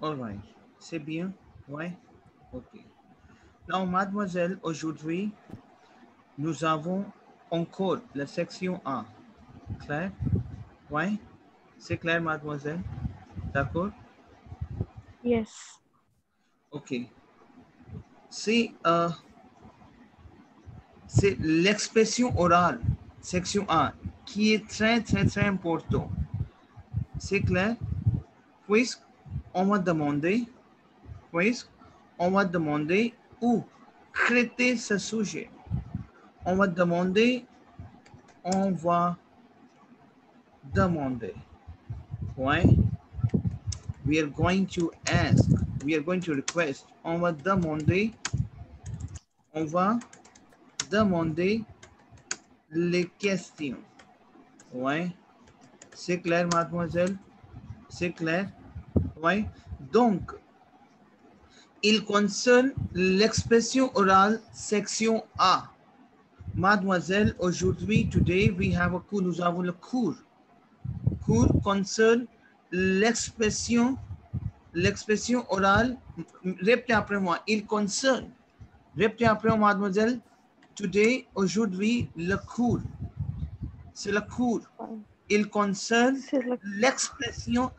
All right. C'est bien. Ouais. OK. Now, mademoiselle, aujourd'hui, nous avons encore la section A. Claire? Ouais. C'est clair, mademoiselle? D'accord? Yes. OK. C'est c'est l'expression orale, section A, qui est très important. C'est clair? Puisqu'on m'a demandé, puisqu'on m'a demandé où traiter ce sujet. On va demander, on va demander. Point. We are going to ask, we are going to request. On va demander les questions. Ouais. C'est clair, mademoiselle? C'est clair? Ouais. Donc, il concerne l'expression orale section A. Mademoiselle, aujourd'hui, today, we have a cours. Nous avons le cours. Cours concerne l'expression orale. Répétez après moi. Il concerne. Répétez après moi, mademoiselle. Today, aujourd'hui, le cours. C'est le cours. Il concerne l'expression,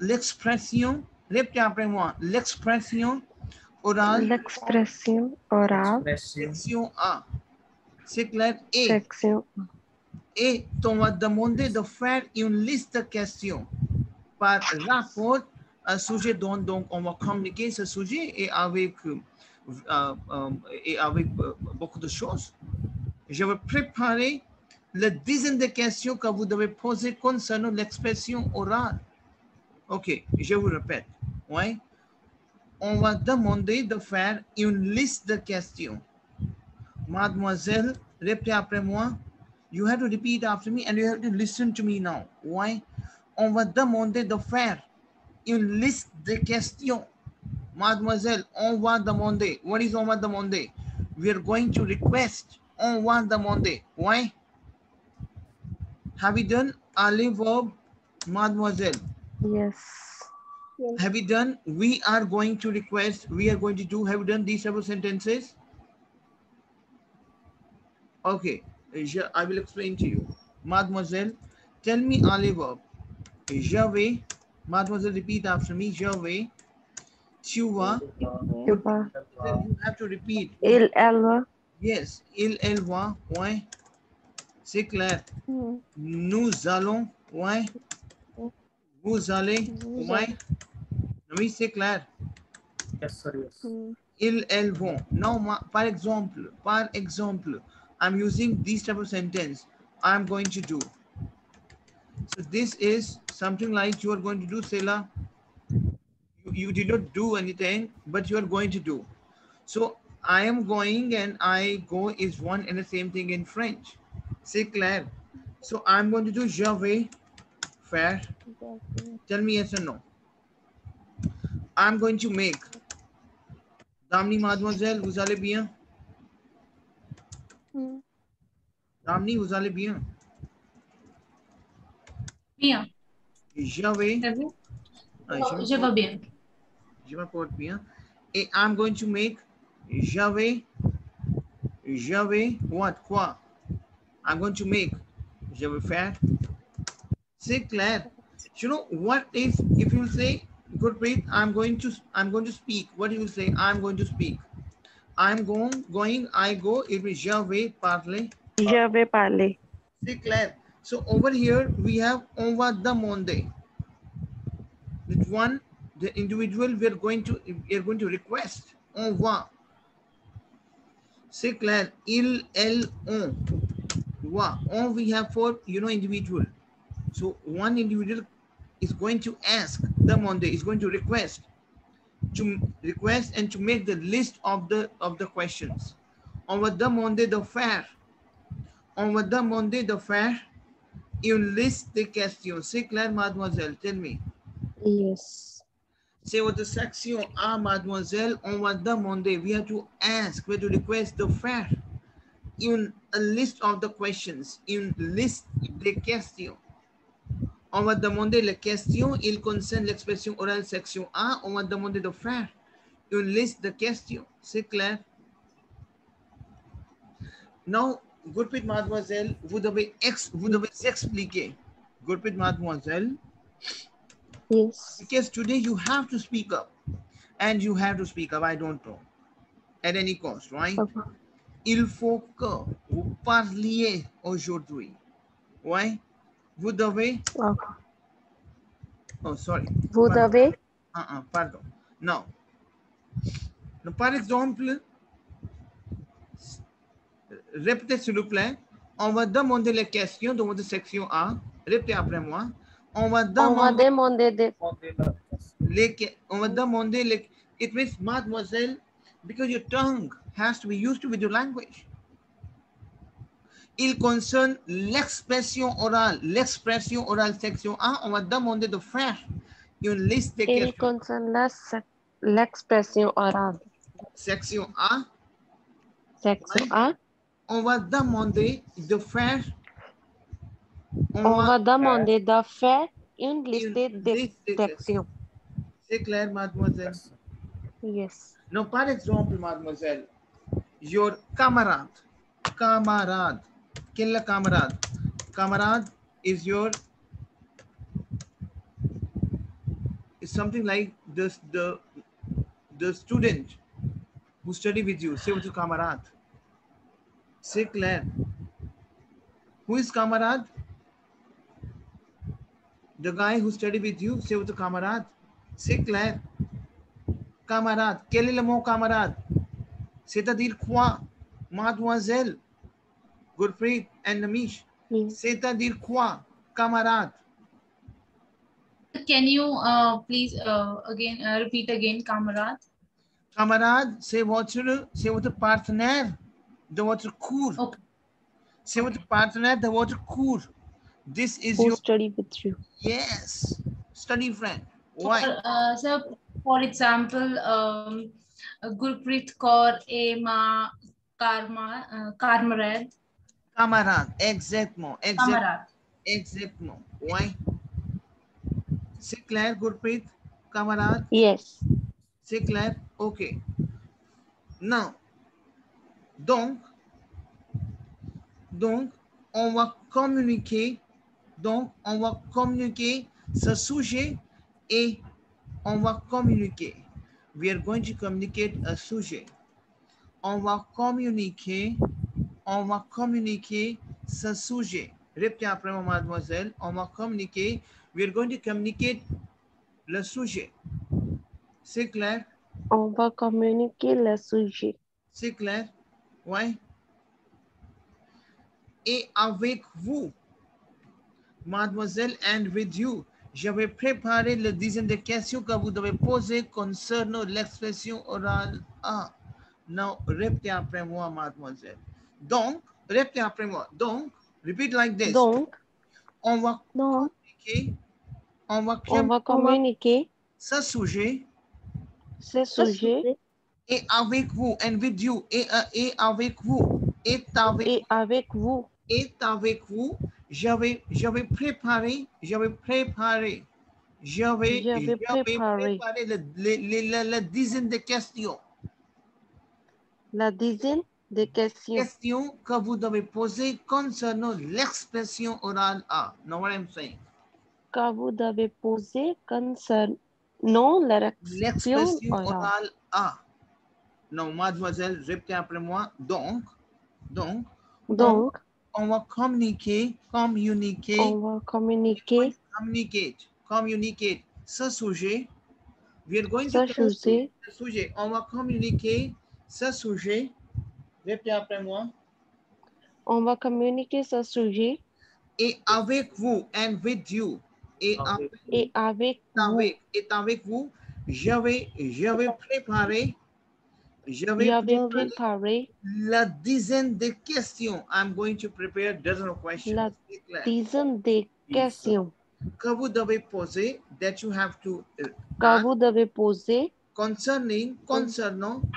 répétez après moi, l'expression orale, L'expression orale. section A. C'est clair? Section. Et on va demander de faire une liste de questions par rapport à un sujet dont donc on va communiquer ce sujet et avec beaucoup de choses. Je vais préparer la dizaine de questions que vous devez poser concernant l'expression orale. OK, je vous répète. Ouais. On va demander de faire une liste de questions. Mademoiselle, répétez après moi. You have to repeat after me and you have to listen to me now. Why? On va demander de faire une liste de questions. Mademoiselle, on va demander. What is on va demander? We are going to request. On va demander. Why? Have you done aller verb, mademoiselle? Yes. Have you done we are going to request, we are going to do? Have you done these several sentences? Okay, I will explain to you. Mademoiselle, tell me aller verb. Je vais, mademoiselle, repeat after me. Je vais, tu vas. Tu vas. You have to repeat. Il, elle va. Yes, il, elle va. Ouais. C'est clair. Nous allons. Ouais. Vous allez. Ouais. Oui, c'est clair. Yes, sir. Yes. Ils, elles vont. Now, par exemple, I'm using these type of sentence. I'm going to do. So this is something like you are going to do, Sela. You did not do anything, but you are going to do. So I am going and I go is one and the same thing in French. C'est clair. So I'm going to do je vais faire. Tell me yes or no. I'm going to make. Damni, mademoiselle, vous allez bien? Damni, vous allez bien? Bien. Je vais. Et vous? Je vais bien. Je me porte bien. Et I'm going to make. Je vais. What? Quoi? I'm going to make. Je vais faire. C'est clair. You know what is, if you say, Gurpreet, I'm going to speak. What do you say? I'm going to speak. I'm going, I go, it will je vais parler. Je vais parler. C'est clair. So over here we have on va demander. With one, the individual we are going to request. On va. C'est clair. Il, elle, on. Va. On we have for individual. So one individual is going to ask, demander is going to request and to make the list of the questions. On va demander de faire. On va demander de faire une liste de questions. C'est clair, mademoiselle? Tell me. Yes. C'est votre section A, mademoiselle. On va demander. We have to ask. We have to request de faire a list of the questions. Une liste de questions. On va demander la question, il concerne l'expression orale section A. On va demander de faire une liste de questions. C'est clair? Non, Gurpreet mademoiselle, vous devez expliquer. Gurpreet mademoiselle, Yes. because today you have to speak up. And you have to speak up, I don't know. At any cost, right? Okay. Il faut que vous parliez aujourd'hui. Ouais? Vous devez... Okay. Oh, sorry. Vous Pardon. devez. Pardon. Non. Par exemple, répétez s'il vous plaît. On va demander les questions de votre section A. Répétez après moi. On va demander les... It means, mademoiselle, because your tongue has to be used to with your language. Il concerne l'expression orale. L'expression orale section A, on va demander de faire une liste de questions. Il concerne l'expression orale. Section A. Section A. On va demander de faire... On va demander de faire une liste de sections. C'est clair, mademoiselle? Yes. Now, par exemple, mademoiselle, your camarade. Quel est camarade? Camarade is your... It's something like the student who study with you. C'est votre camarade. C'est clair. Who is camarade? The guy who study with you. C'est votre camarade. C'est clair. Camarade. Quel est le mot camarade? C'est-à-dire quoi? Mademoiselle, Gurpreet and Namish. Yes. C'est-à-dire quoi? Camarade. Can you please again repeat again, camarade? Camarade, c'est votre partenaire de votre cours. Okay. C'est votre partenaire de votre cours. This is Who your... study with you? Yes. Study friend. Why? So, for example, Gurpreet Kaur Ema Camarade. Camarade. Exactement. Camarade. Exactement. Why? C'est clair, Gurpreet? Camarade? Yes. C'est clair? OK. Now, donc, on va communiquer. Donc, on va communiquer ce sujet et on va communiquer. We are going to communicate a sujet. On va communiquer ce sujet. Répétez après moi, mademoiselle. On va communiquer. We are going to communicate le sujet. C'est clair? On va communiquer le sujet. C'est clair? Ouais. Et avec vous, mademoiselle, and with you, je vais préparer le dizaine de questions que vous devez poser concernant l'expression orale A. Now, répétez après moi, mademoiselle. Donc, répétez après moi. Donc, repeat like this. Donc, on va communiquer ce sujet et avec vous, and with you, et avec vous, et avec vous, je vais préparer la dizaine de questions. La dizaine de questions. Questions que vous devez poser concernant l'expression orale A. Know what I'm saying? Que vous devez poser concernant l'expression orale A. Non, mademoiselle, répétez après moi. Donc, on va communiquer ce sujet. We are going to ce sujet. On va communiquer ce sujet. Répétez après moi. On va communiquer ce sujet. Et avec vous, and with you. Et avec vous, je vais préparer la dizaine de questions. I'm going to prepare a dozen of questions. La dizaine de questions. Que vous devez poser, that you have to vous devez poser concernant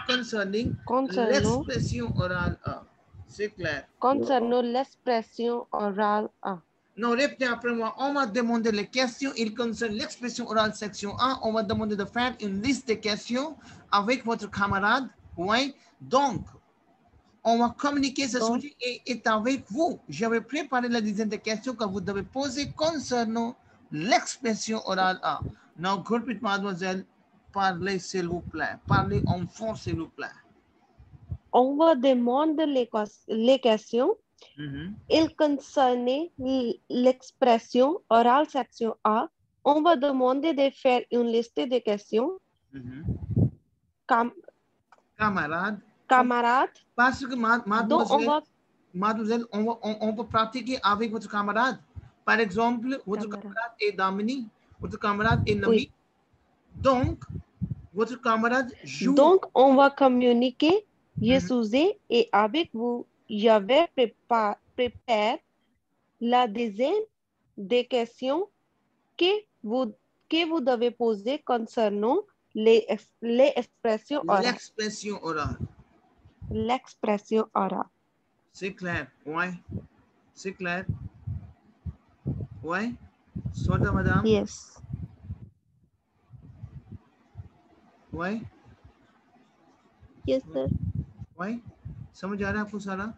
l'expression orale A. C'est clair. Concernant l'expression orale A. No, repete après moi. On m'a demandé les questions. Il concerne l'expression orale section 1. On m'a demandé de faire une liste de questions avec votre camarade. Oui. Donc, on va communiquer ce Donc, sujet et est avec vous. J'avais préparé la dizaine de questions que vous devez poser concernant l'expression orale A. Now, Gurpreet, mademoiselle, parlez s'il vous plaît. Parlez en force s'il vous plaît. on va demander les questions. Il concerne l'expression orale section A. On va demander de faire une liste de questions. Camarade. Camarade. Parce que Donc, mademoiselle, on peut pratiquer avec votre camarade. Par exemple, votre camarade est Damini, votre camarade est Nami. Oui. Donc, votre camarade joue. Donc, on va communiquer ये sujet et avec vous, je vais préparer la dizaine de questions que vous devez poser concernant les expressions orales. L'expression orale. L'expression orale. C'est clair, ouais. C'est clair. Ouais. Soit madame. Yes. Ouais. Yes, sir. Ouais. समझ आ रहा है आपको सारा?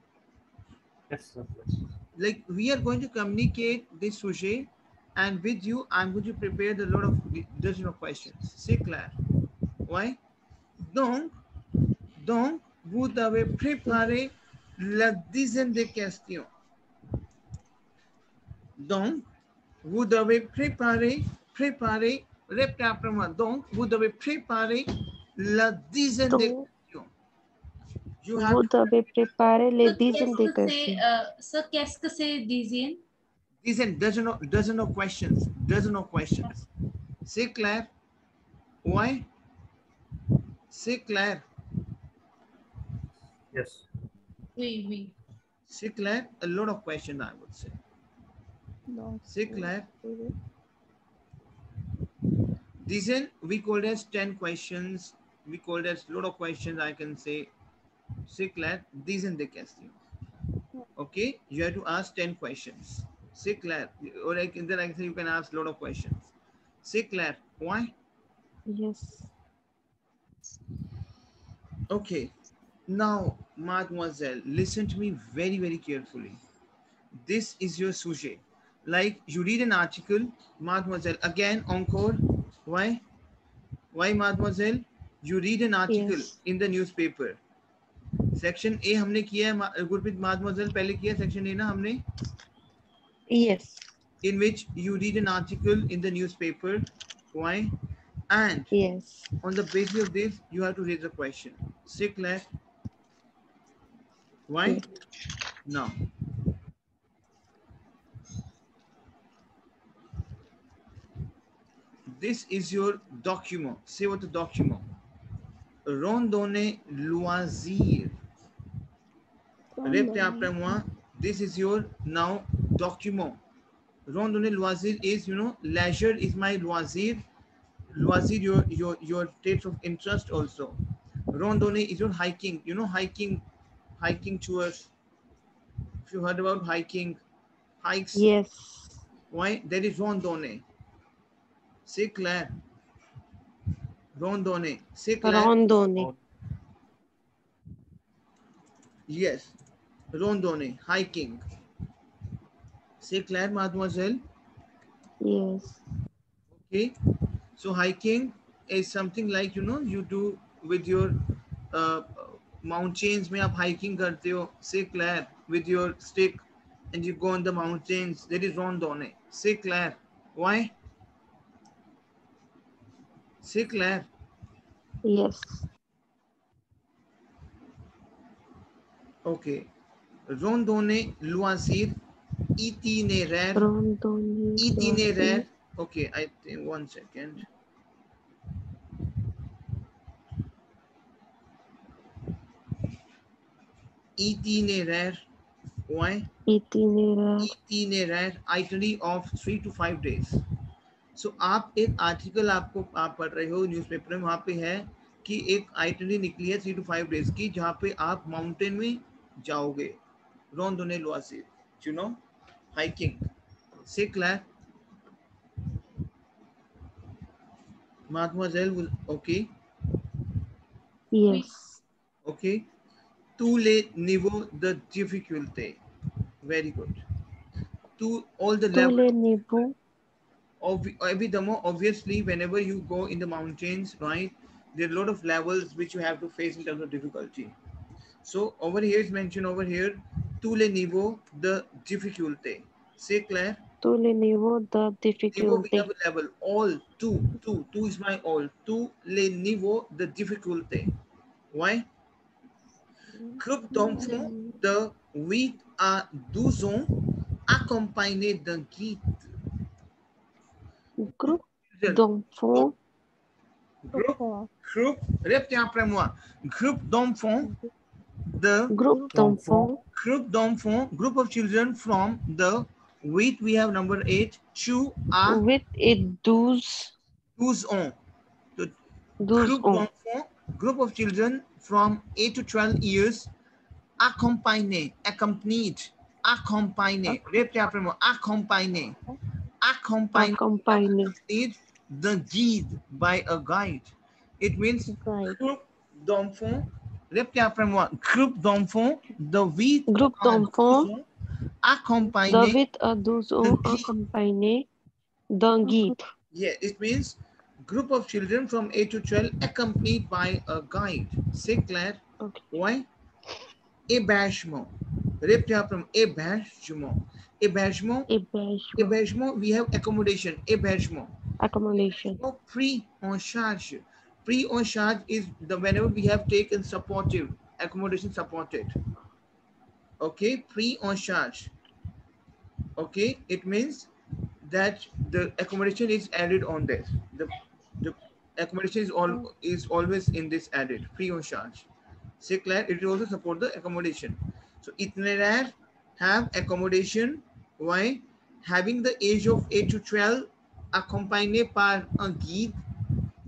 Yes, sir. Like we are going to communicate this sujet, and with you, I'm going to prepare the lot of dozen of questions. C'est clair. Ouais. Donc, vous devez préparer la dizaine de questions. Donc, vous devez préparer, répétez après moi. Donc, vous devez préparer la dizaine de questions. Vous devez préparer les dizaines de questions. Sir, qu'est-ce que c'est dizaine? Dizaine, dozen of questions. C'est clair? Ouais? C'est clair? Yes. Oui. C'est clair? A lot of questions, I would say. No. C'est clair? Dizaine, we call it as 10 questions. We call it as lot of questions, I can say. C'est clair? Dizaine de questions. Okay? You have to ask 10 questions. C'est clair? Or then I can say you can ask a lot of questions. C'est clair? Why? Yes. Okay. Now, mademoiselle, listen to me very, very carefully. This is your sujet. Like you read an article, mademoiselle, again, encore. Why? Why, mademoiselle? You read an article in the newspaper. Section A हमने किया है, गुरप्रीत माdemoiselle पहले किया section A ना हमने? Yes. In which you read an article in the newspaper. Why? And yes, on the basis of this, you have to raise a question. C'est clair? Why? yes. Now, this is your document. Say what the document. Randonnée loisir. Répétez après moi. This is your now document. Randonnée loisir is, you know, leisure is my loisir. Loisir, your states of interest also. Randonnée is your hiking. You know, hiking tours. If you heard about hiking, hikes. Yes. Why? That is randonnée. C'est clair? Randonnée. C'est clair? Randonnée. Yes. Randonnée. Hiking. C'est clair, mademoiselle? Yes. Okay. So hiking is something like, you know, you do with your mountains में आप hiking करते हो. C'est clair? With your stick and you go on the mountains. That is randonnée. C'est clair? Why? C'est clair? Yes. Okay. Randonnée, loisir, itinéraire. Randonnée. Itinéraire. Okay, I think 1 second. Itinéraire. Why? Itinéraire. Itinéraire, itinerary of 3 to 5 days. So आप एक article आप पढ़ रहे हो newspaper में, वहाँ पे है कि एक आइटनरी निकली है 3 to 5 days की, जहाँ पे आप माउंटेन में जाओगे. Randonnée loisir, you know, hiking. C'est clair? Mademoiselle will, okay, Yes. okay. Tous les niveaux de difficulté. Very good. To all the Tous levels. les niveaux. Évidemment, obviously, whenever you go in the mountains, right, there are a lot of levels which you have to face in terms of difficulty. So over here is mentioned over here, tous les niveaux de difficulté. C'est clair? Tous les niveaux de Niveau, we difficulté. have a level. All, two is my all. Tous les niveaux de difficulté. Why? Groupe d'enfants de 8 à 12 ans accompagnés d'un guide. Groupe d'enfants. Groupe, répétez après moi. Groupe d'enfants de Groupe d'enfants. Group of children from the 8, we have number 8, to à 8 et 12. 12 ans. The 12 ans. group of children from 8 to 12 years accompagné, répétez après moi, accompagné, Accompagné. the guide by a guide. It means Guide. groupe d'enfants, répétez après moi, groupe d'enfants de 8 Groupe à 12 d'enfants ans accompagné de 8 à 12 ans accompagné d'un guide. Yeah, it means group of children from 8 to 12 accompanied by a guide. C'est clair? Okay. Why? Hébergement. Répétez après hébergement. Hébergement. Hébergement, we have accommodation. Hébergement. Accommodation. Pris en charge. Pris en charge is the whenever we have taken supportive, accommodation supported. Okay, pris en charge. Okay, it means that the accommodation is added on this. The accommodation is always in this added, free on charge. C'est clair? It will also support the accommodation. So itinéraire have accommodation. Why? Having the age of 8 to 12 accompagné par un guide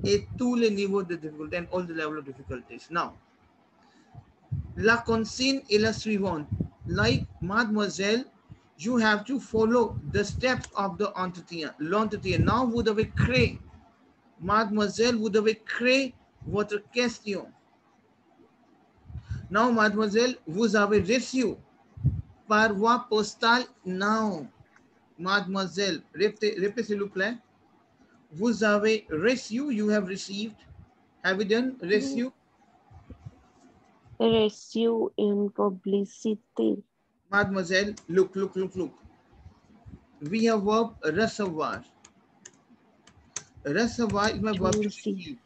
et tous les niveaux de difficulté and all the level of difficulties. Now, la consigne est la suivante. Like mademoiselle, you have to follow the steps of the entretien. L'entretien. Now, vous devez créer. Mademoiselle, vous devez créer votre question. Now, mademoiselle, vous avez reçu par voie postale. Now, mademoiselle, répétez s'il vous plaît. Vous avez reçu, you have received. Have you done reçu? Reçu in publicity. Mademoiselle, look. We have verb recevoir. Recevoir is my verb to receive.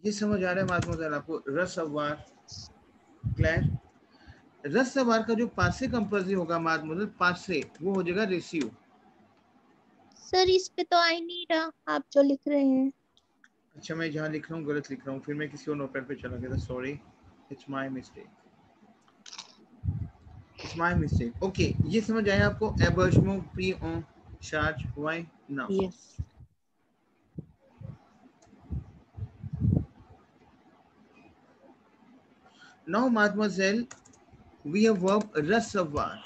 ये समझ आ रहा है mademoiselle आपको? रसेvoir, clear? रसेvoir का जो पासे compulsory होगा mademoiselle, पासे वो हो जाएगा रेसिव. सर इस पे तो आई नहीं रहा, आप जो लिख रहे हैं. अच्छा, मैं जहाँ लिख रहा हूँ गलत लिख रहा हूँ, फिर मैं किसी और नोटपैड पे चला गया था. Sorry, it's my mistake. It's my mistake. Okay, ये समझ आया आपको? Hébergement pris en charge. Why? Now. Yes. Now, mademoiselle, we have verb recevoir.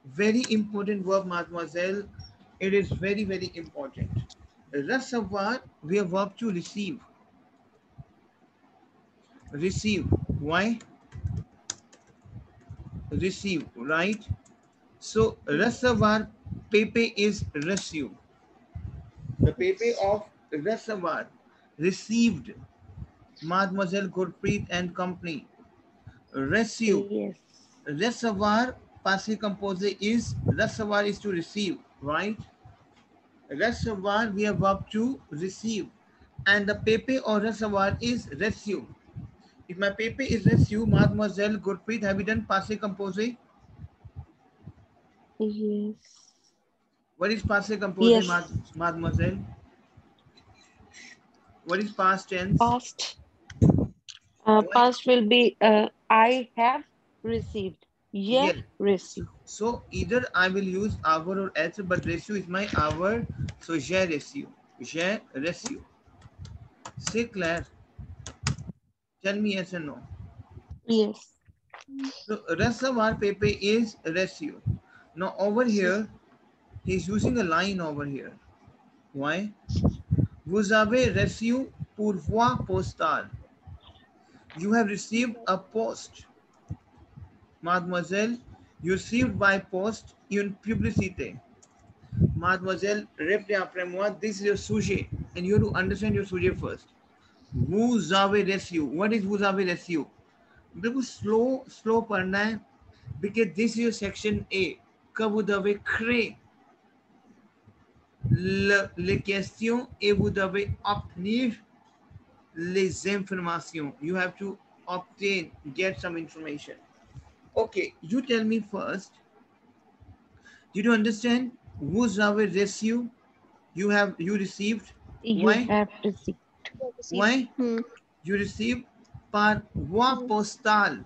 Very important verb, mademoiselle. It is very, very important. Recevoir, we have verb to receive. Receive. Why? Receive, right? So recevoir, Pepe is reçu. The Pepe of recevoir, received. Mademoiselle Gurpreet and company. Reçu. Yes. Recevoir, passé composé is, recevoir is to receive, right? Recevoir, we have verb to receive. And the Pepe or recevoir is reçu. If my Pepe is reçu, Mademoiselle Gurpreet, have you done passé composé? Yes. What is passé composé, Yes. Mademoiselle? What is past tense? Past. Past will be I have received. Yes. Received. So either I will use avoir or être, but reçu is my avoir. So j'ai reçu. J'ai reçu. C'est clair? Tell me yes or no. Yes. So reservoir paper is ratio. Now over here, he's using a line over here. Why? Vous avez reçu pourvoi postal. You have received a post. Mademoiselle, you received by post une publicité. Mademoiselle, répétez après moi, this is your sujet. And you have to understand your sujet first. Vous avez reçu. What is vous avez reçu? बिल्कुल slow पढ़ना है because this is your section A. Que vous devez créer les questions et vous devez obtenir les informations. You have to obtain, get some information. Okay, you tell me first. Did you understand? Vous avez reçu. You received. You Why? have received. Why? You received par voie postale.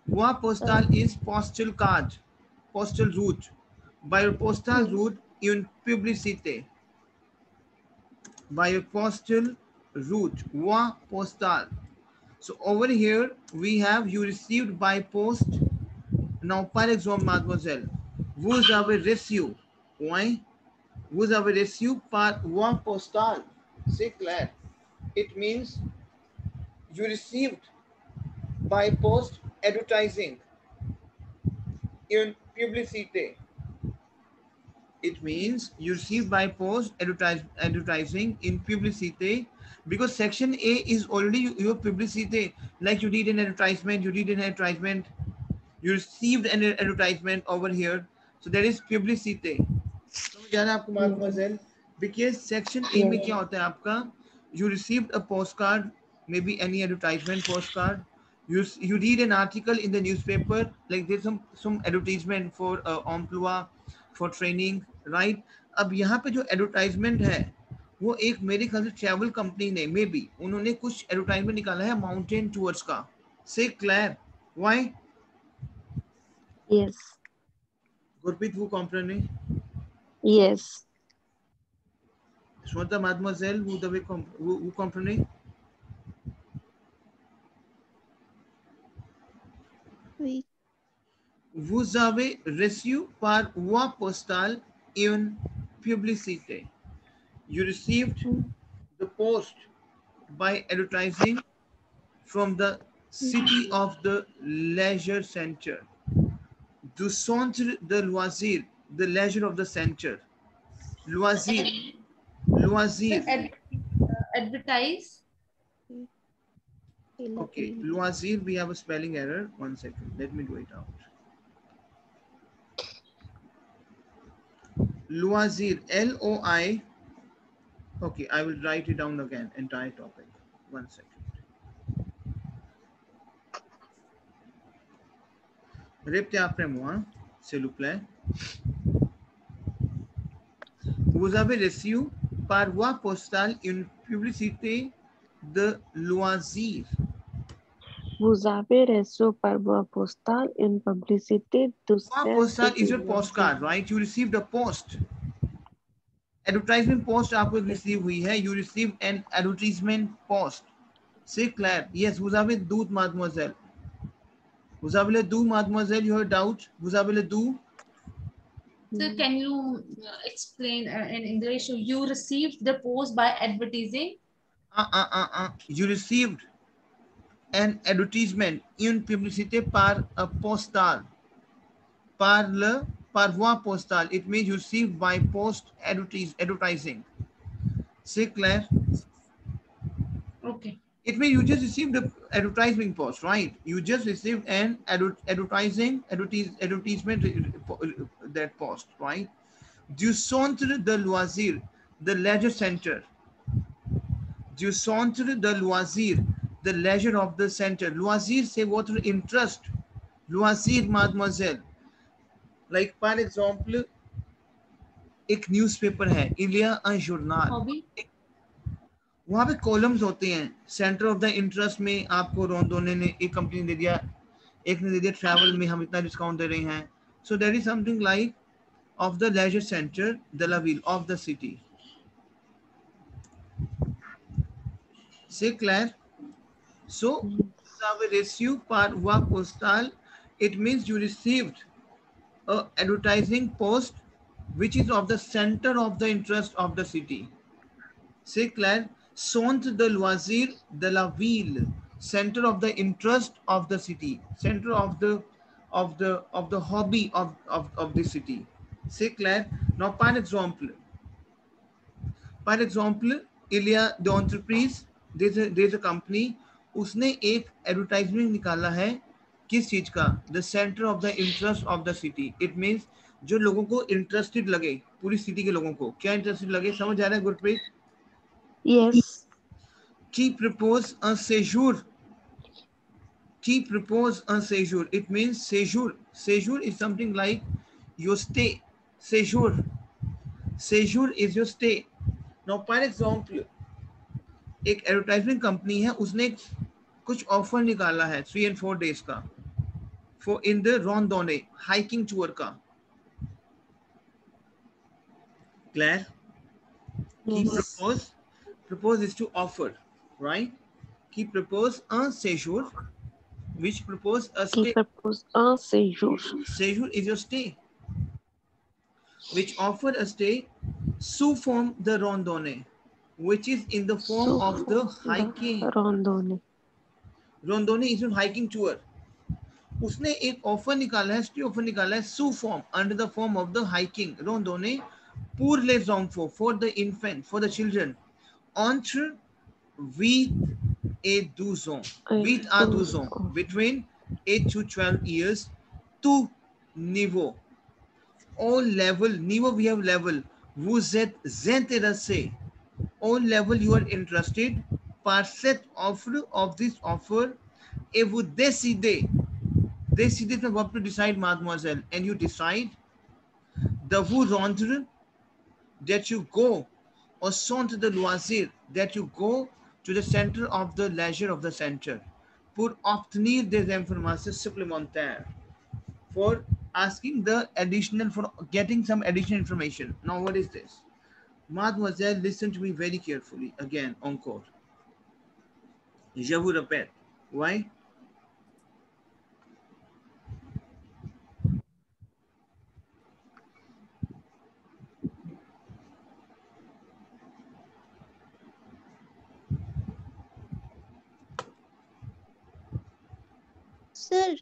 Voie postale is postal card, postal route. By your postal route, une publicité. By your postal route, voie postale. So over here, we have you received by post. Now, par exemple, mademoiselle, vous avez reçu. Why? Vous avez reçu par voie postale. C'est clair. It means you received by post advertising in publicité. It means you receive by post advertising in publicité because section A is already your publicité. Like you did an advertisement, you received an advertisement over here. So that is publicité. समझ आ रहा है आपको mademoiselle? Because section A में क्या होता है आपका? You received a postcard, maybe any advertisement postcard. You read an article in the newspaper, like there's some advertisement for emploi, for training, right? अब यहाँ पे जो advertisement है वो एक मेरे ख्याल से travel company ने maybe उन्होंने कुछ advertisement निकाला है mountain tours का. Say Claire, why? Yes. Gurpreet, vous comprenez? Yes. Shweta, mademoiselle, vous comprenez? Oui. Vous avez reçu par voie postale une publicité. You received the post by advertising from the city of the leisure center. Du centre de loisir, the leisure of the center. Loisir. Advertise. Okay, loisir, we have a spelling error. 1 second, let me do it out. Loisir, L-O-I. Okay, I will write it down again, entire topic. 1 second. Répétez après moi, s'il vous plaît. Vous avez reçu par voie postale une publicité de loisirs. Vous avez reçu par voie postale une publicité de Voie postale is your postcard, right? You received a post. Advertisement post आपको receive हुई है. You received an advertisement post. C'est clair. Yes, vous avez doute, mademoiselle. Vous avez le doute, mademoiselle. You have doubt. Vous avez le doute. So can you explain in English? You received the post by advertising. You received an advertisement, une publicité par postal, par voie postale. It means you received by post advertising. C'est clair? Okay. It means you just received the advertising post, right? You just received an advertisement that post, right? Du centre de loisir, the leisure center. Du centre de loisir, the leisure of the center. Loisir say what interest. Loisir, mademoiselle. Like for example, एक newspaper है, इलिया un journal. Hobby. वहाँ पे columns होते हैं. Centre of the interest में आपको रोंदोने ने एक कंपनी दे दिया, एक ने दे दिया ट्रैवल में हम इतना डिस्काउंट दे रहे हैं. So there is something like of the leisure center the ला विल of the city. C'est clair? So Yes. Você recebeu par voie postale, it means you received a advertising post which is of the center of the interest of the city. C'est clair? Centre de loisir de la ville, center of the interest of the city, center of the hobby of the city. C'est clair? Now, par exemple, il y a the entreprise, there's a company, उसने एक advertisement निकाला है किस चीज का? The centre of the interest of the city. It means जो लोगों को इंटरेस्टेड लगे, पूरी सिटी के लोगों को क्या इंटरेस्टेड लगे, समझ आ रहा है Gurpreet? Yes. Qui propose un séjour. Qui propose un séjour. It means séjour. Séjour is something like your stay. Séjour. Séjour is your stay. Now, par example, एक एडवर्टाइजमेंट कंपनी है, उसने कुछ ऑफर निकाला है 3 and 4 days का for in the रॉन्डोने hiking tour का. Clear? Qui Yes. propose is to offer, right? Qui propose un séjour, which propose a Qui stay. propose un séjour. Séjour is your stay, which offer a stay sous forme de randonnée, which is in the form of the hiking. Randonnée. Randonnée is a hiking tour. उसने एक offer निकाला है, stay offer निकाला है sous forme, under the form of the hiking randonnée pour les enfants, for the infant, for the children entre 8 et 12 ans. 8 à 12 ans, between 8 to 12 years, tout niveau. All level, niveau we have level. Vous êtes intéressé. All level you are interested par cette offre of this offer et vous décidez. Décidez the verb to decide, mademoiselle, and you decide de vous rendre, that you go, or centre de loisir, that you go to the center of the leisure of the center pour obtenir des informations supplémentaires, for asking the additional, for getting some additional information. Now, what is this? Mademoiselle, listen to me very carefully. Again, encore. Je vous répète. Why? Sir,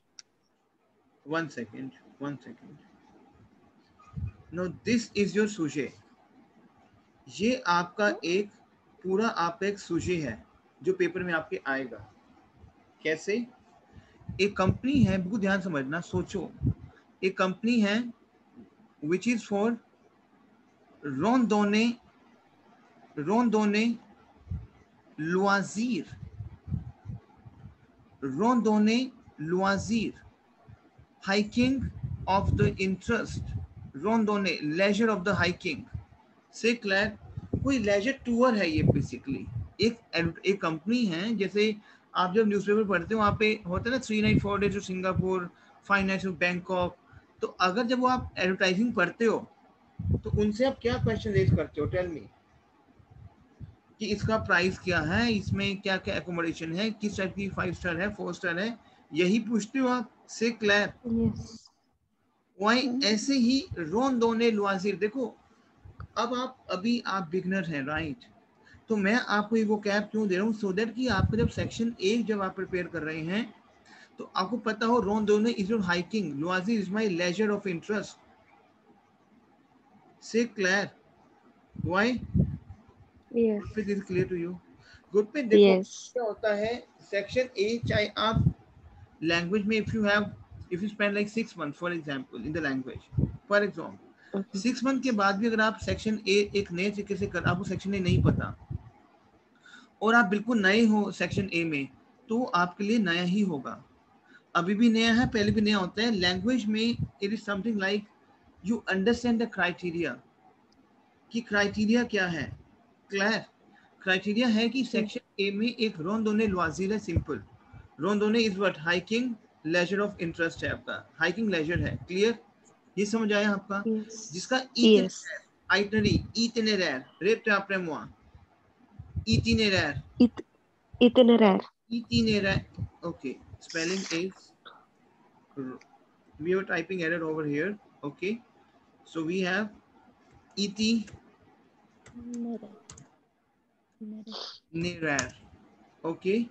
One second. Now, this is your sujet. ये आपका एक पूरा आपका एक सुजे है जो paper में आपके आएगा. कैसे? एक कंपनी है, बिल्कुल ध्यान समझना, सोचो. एक कंपनी है which is for randonnée loisir. Randonnée loisir. Hiking of the interest. Randonnée, leisure of the hiking. से क्लियर? कोई लेजर टूर है ये बेसिकली. एक कंपनी है, जैसे आप जब न्यूज़पेपर पढ़ते हो वहाँ पे होता है ना 3 nights 4 days to Singapore, 5 nights to Bangkok. तो अगर जब वो आप एडवर्टाइजिंग पढ़ते हो तो उनसे आप क्या क्वेश्चन रेज करते हो? टेल मी कि इसका प्राइस क्या है, इसमें क्या क्या एकोमोडेशन है, किस टाइप की 5 स्टार है, 4 स्टार है, यही पूछते हो आप. से क्लियर? Yes. वही ऐसे ही रॉन्डोने लोइजिर. देखो, अब आप बिगनर हैं, राइट? तो मैं आपको ये वो कैप क्यों दे रहा हूँ, सो दैट कि आपको जब सेक्शन 1 जब आप प्रिपेयर कर रहे हैं तो आपको पता हो रॉन्डोने इज योर हाइकिंग, लोइजिर is my leisure of interest. से clear? Why? Yes. Gurpreet, is clear to you? Gurpreet, देखो Yes. क्या होता है सेक्शन 1, चाहे आप लैंग्वेज में if you spend like 6 months for example in the language, for example 6 months के बाद भी अगर आप सेक्शन ए एक नए तरीके से आपको सेक्शन ए नहीं पता और आप बिल्कुल नए हो सेक्शन ए में, तो आपके लिए नया ही होगा. अभी भी नया है, पहले भी नया होता है. लैंग्वेज में it is something like you understand the criteria, कि क्राइटेरिया क्या है. क्लियर? क्राइटेरिया है कि सेक्शन ए में एक रॉन्डोने लोइजिर है, सिंपल. रॉन्डोने is what? Hiking, leisure of interest है आपका, हाइकिंग लेजर है. क्लियर? ये समझ आया आपका? Yes. जिसका Yes. Itinerary, itinéraire, rape après moi, itinéraire. Itinéraire. itinerary. Okay, spelling is, we have a typing error over here. Okay, so we have itinerary. Okay,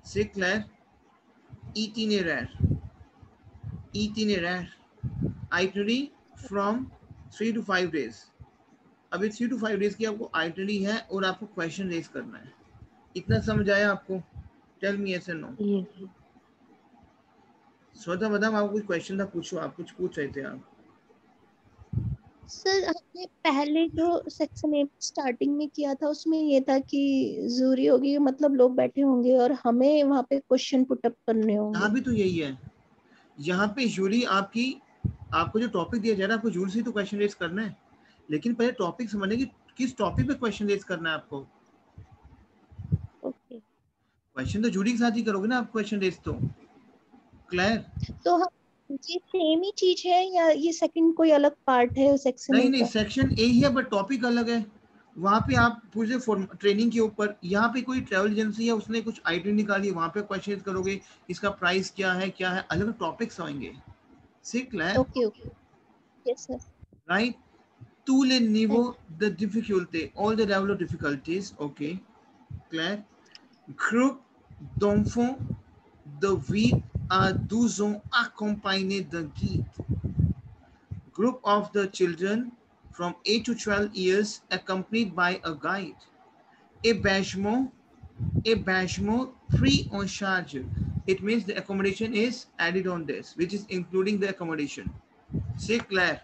c'est clair. Itinerary. Itinerary. Itinerary from 3 to 5 days. अभी 3 to 5 days की आपको itinerary है और आपको question raise करना है. इतना समझ आया आपको? Tell me yes and no. Yes. Shweta madam, आपको कुछ क्वेश्चन था, पूछो. आप कुछ पूछ रहे थे आप. सर हमने पहले जो सेक्शन ए स्टार्टिंग में किया था उसमें ये था कि जूरी होगी, मतलब लोग बैठे होंगे और हमें वहाँ पे क्वेश्चन पुटअप करने यहाँ होंगे. भी तो यही है. यहाँ पे यूजली आपको जो टॉपिक दिया जा रहा है, आपको यूजली तो क्वेश्चन रेज करना है, लेकिन पहले टॉपिक समझने की, किस टॉपिक पे क्वेश्चन रेज करना है आपको. ओके. क्वेश्चन तो जूरी के साथ ही करोगे ना आप क्वेश्चन रेज. तो क्लियर? तो हम ये सेम ही चीज है या ये सेकंड कोई अलग पार्ट है सेक्शन नहीं ए नहीं, का? सेक्शन ए ही है बट टॉपिक अलग है. वहाँ पे आप पूछे ट्रेनिंग के ऊपर. यहाँ पे कोई ट्रैवल एजेंसी है, उसने कुछ आइटम निकाली, वहाँ पे क्वेश्चन करोगे, इसका प्राइस क्या है, क्या है, अलग टॉपिक्स होंगे. सी clear? Okay okay. Yes sir. Right. tous les thank niveaux de difficulté, all the level of difficulties. Okay, clair. Groupe d'enfants de 8 à 12 ans accompagnés d'un guide. Group of the children from 8 to 12 years accompanied by a guide. Hébergement, hébergement free on charge. It means the accommodation is added on this, which is including the accommodation. C'est clair?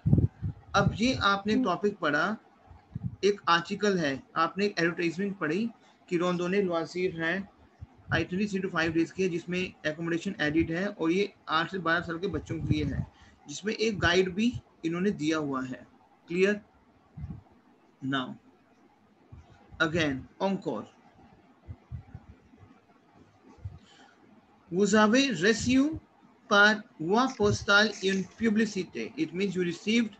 अब ये आपने topic पढ़ा, एक article है, आपने एक advertisement पढ़ी कि रोंदोने लवासीर है, आइटनरी 3 to 5 डेज की है, जिसमें एकोमोडेशन एडिड है और ये 8 से 12 साल के बच्चों के लिए है, जिसमें एक गाइड भी इन्होंने दिया हुआ है. Clear? Now again encore. Vous avez reçu par voie postale une publicité. It means you received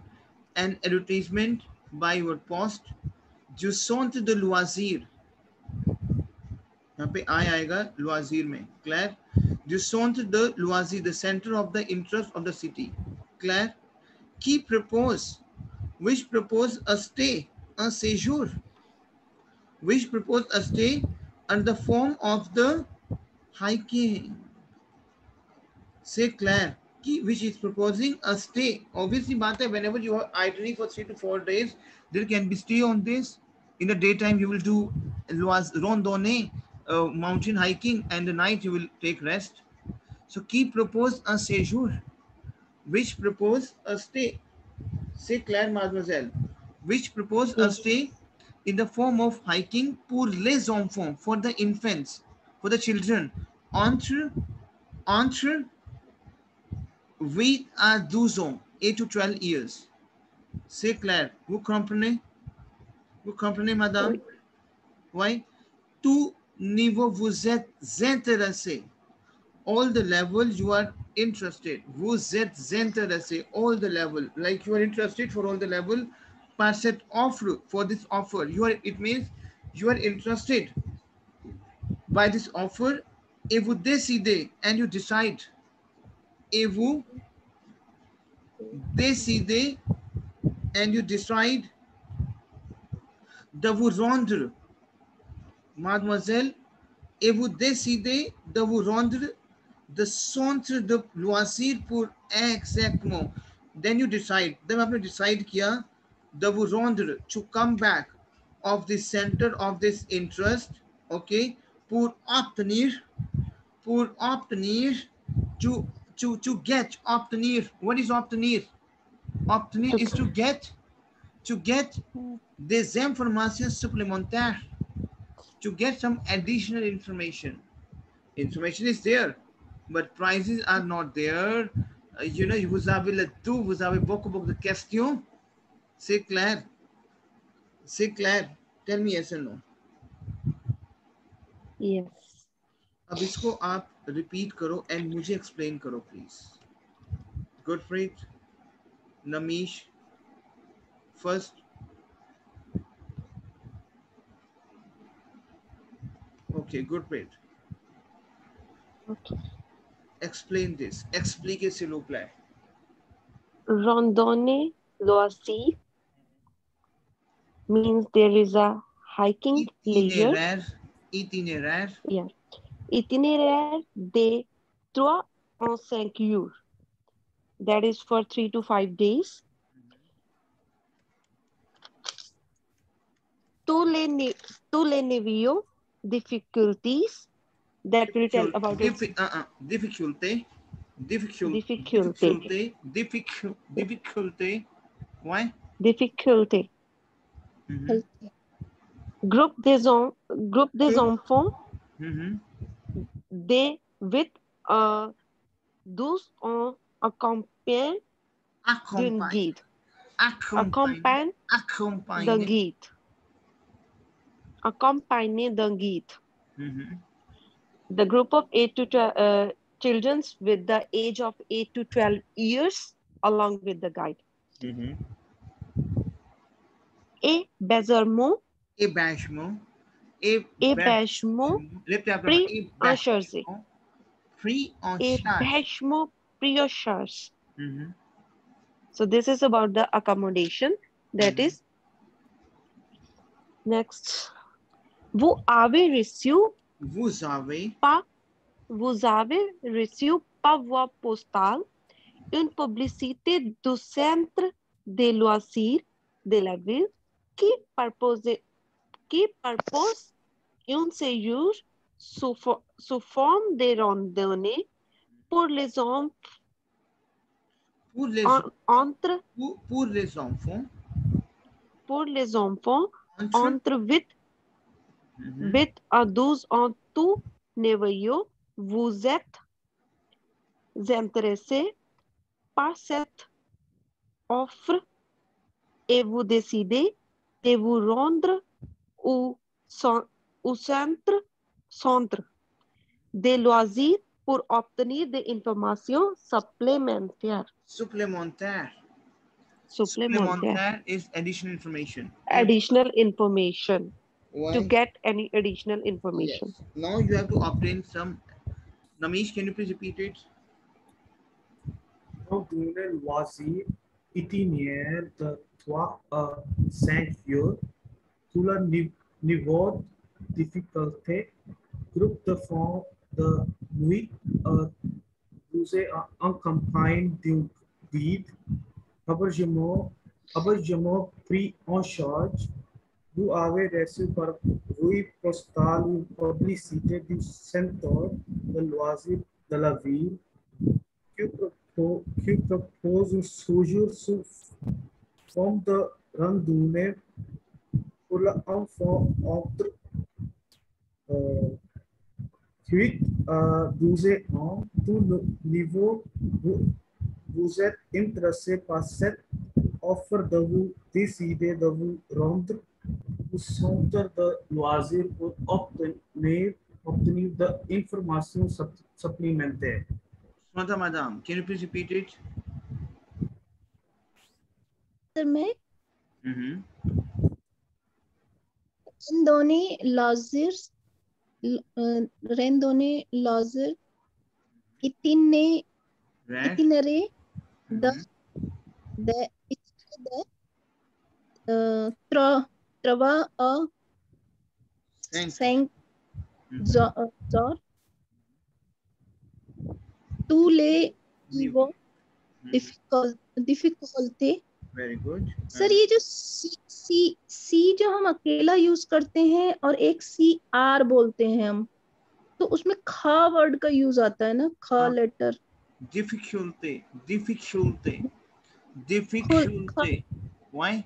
an advertisement by your post. Du centre de loisirs. यहाँ पे आएगा loisir में. Claire? Du centre de loisirs, the center of the interest of the city. Claire? Qui propose? Which propose a stay, un séjour? Which propose a stay under the form of the hiking? Say Claire, which is proposing a stay. Obviously, whenever you are itinerary for 3 to 4 days, there can be stay on this. In the daytime, you will do randonnée, mountain hiking, and the night you will take rest. So, qui propose un séjour? Which propose a stay? Say Claire, mademoiselle. Which propose a Yes. stay in the form of hiking pour les enfants, for the infants, for the children, entre 8 à 12 ans, 8 to 12 years. C'est clair. Vous comprenez? Vous comprenez, madame? Oui. Tout niveau vous êtes intéressé. All the level you are interested. Vous êtes intéressé. All the level. Like you are interested for all the level. Par cette offre, for this offer. It means you are interested by this offer. Et vous décidez, and you decide. Et vous décidez, and you decide de vous rendre, mademoiselle, et vous décidez de vous rendre the centre de loisirs pour exactement. Then you decide, then आपने decide किया de vous rendre, to come back of the center of this interest, okay, pour obtenir, to get, obtenir. What is obtenir? Obtenir is to get des informations supplémentaires, to get some additional information. Information is there, but prices are not there. Vous avez le tout, vous avez beaucoup de questions. C'est clair? C'est clair? Tell me yes or no. Yes. अब इसको आप repeat करो and मुझे explain करो please. Gurpreet, Namish, first. Okay, Gurpreet. Okay. Explain this. Explique s'il vous plaît. Randonnée loisir means there is a hiking leisure. Itinéraire. Yeah. Itinéraire de 3 en 5 jours. That is for 3 to 5 days. Tous les niveaux difficulties that we'll tell about it. Difficulté. Ouais. Difficulté. Groupe des enfants des with 12 ans accompagne d'un guide. Accompagne d'un guide. Accompagné d'un guide. The group of 8 to 12 children with the age of 8 to 12 years along with the guide. Et Bézermont. Bêchement pris en charge. Bêchement pris en charge. So this is about the accommodation. That is. Next. Vous avez reçu par voie postale une publicité du centre de loisirs de la ville qui propose un séjour sous forme de randonnée pour les enfants entre 8 à 12 ans tout niveau. Vous êtes intéressé par cette offre et vous décidez de vous rendre au centre de loisirs pour obtenir des informations supplémentaires. Supplémentaire is additional information. Additional information. Why? To get any additional information. Yes. Now you have to obtain some. Namish, can you please repeat it? Randonnée loisir itinéraire de 3 à 5 jours sous le niveau de difficulté, groupe de fonds de 8 à 12 en campagne d'un guide, hébergement pris en charge. Vous avez reçu par voie postale une publicité du centre de loisirs de la ville qui propose un séjour sous forme de randonnée pour l'enfant entre 8 à 12 ans. Tout le niveau, vous êtes intéressé par cette offre de vous décider de vous rendre au centre de loisirs pour obtenir de informations supplémentaires. Madam, can you please repeat it? Randonnée loisir itinéraire de 3 à 5 jours tous les niveaux difficulté. Very good. Sir ये जो सी जो हम अकेला use करते हैं और एक CR बोलते हैं हम, तो उसमें खा वर्ड का यूज आता है ना, खा लेटर. Difficulty. Why?